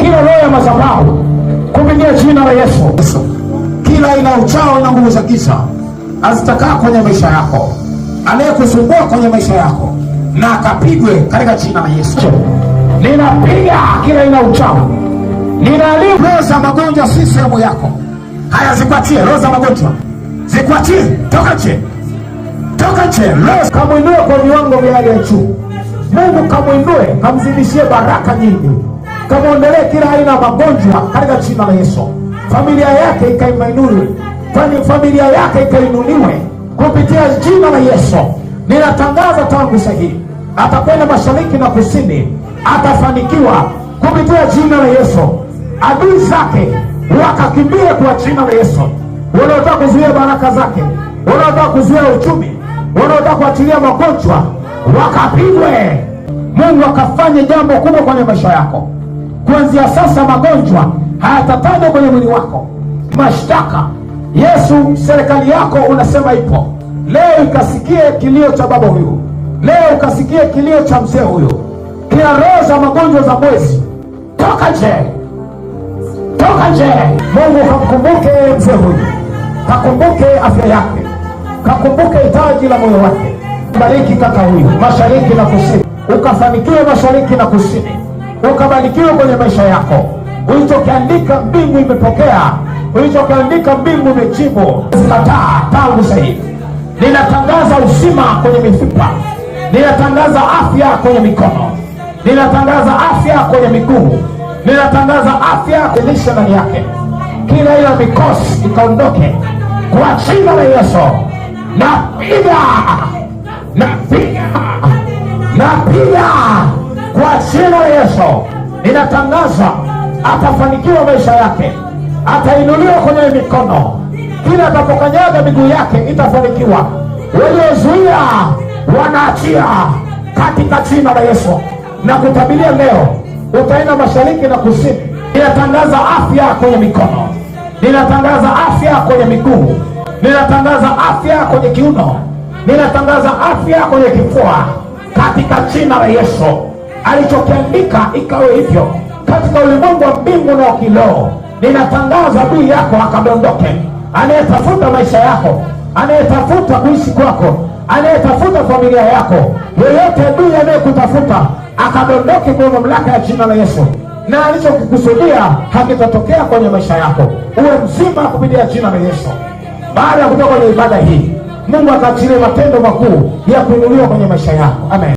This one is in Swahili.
Kila roho ya madhabahu kupitia jina la Yesu, kila ina uchao na nguvu za giza azitakaa kwenye maisha yako, anayekusumbua kwenye maisha yako na akapigwe katika jina la Yesu. Ninapiga kila ina uchao, ninalipa roho za magonjwa, si sehemu yako. Haya, zikuachie roho za magonjwa, zikuachie, toka nje, toka nje. Kamwinue kwa viwango vya hali ya juu. Mungu kamwinue, kamzidishie baraka nyingi, kamwondolee kila aina ya magonjwa katika jina la Yesu. Familia yake ikainuliwe, familia yake ikainuliwe kupitia jina la Yesu. Ninatangaza tangu sasa hivi, atakwenda mashariki na kusini, atafanikiwa kupitia jina la Yesu. Adui zake wakakimbie kwa jina la Yesu. Wanaotaka kuzuia baraka zake, wanaotaka kuzuia uchumi, wanaotaka kuachilia magonjwa, wakapigwe. Mungu akafanye jambo kubwa kwenye maisha yako. Kuanzia sasa magonjwa hayatatajwa kwenye mwili wako. Mashtaka, Yesu, serikali yako unasema ipo. Leo ikasikie kilio cha baba huyu, leo ukasikie kilio cha mzee huyu. Kila roho za magonjwa za mwezi, toka nje, toka nje. Mungu kakumbuke mzee huyu, kakumbuke afya yake, kakumbuke hitaji la moyo wake. Bariki kaka huyu mashariki na kusini, ukafanikiwe mashariki na kusini, ukabarikiwe kwenye maisha yako. Ulichokiandika mbingu imepokea, ulichokiandika mbingu imejibu. Zikataa tangu sasa hivi. Ninatangaza uzima kwenye mifupa, ninatangaza afya kwenye mikono, ninatangaza afya kwenye miguu, ninatangaza afya kulisha ndani yake. Kila ile mikosi ikaondoke kwa jina la Yesu. Napiga, napiga, napiga kwa jina la Yesu. Ninatangaza atafanikiwa maisha yake, atainuliwa kwenye mikono, kila atapokanyaga miguu yake itafanikiwa. Waliozuia wanaachia katika jina la Yesu. Na kutabilia leo utaenda mashariki na kusini. Ninatangaza afya kwenye mikono, ninatangaza afya kwenye miguu, ninatangaza afya kwenye kiuno, ninatangaza afya kwenye kifua katika jina la Yesu. Alichokiandika ikawe hivyo katika ulimwengu wa mbingu na kiroho. Ninatangaza adui yako akadondoke, anayetafuta maisha yako, anayetafuta kuishi kwako, anayetafuta familia yako, yeyote adui anayekutafuta akadondoke kwa mamlaka ya jina la Yesu. Na alichokikusudia hakitatokea kwenye maisha yako. Uwe mzima kupitia jina la Yesu. Baada ya kutoka kwenye ibada hii, Mungu ataachilie matendo makuu ya kuinuliwa kwenye maisha yako. Amen.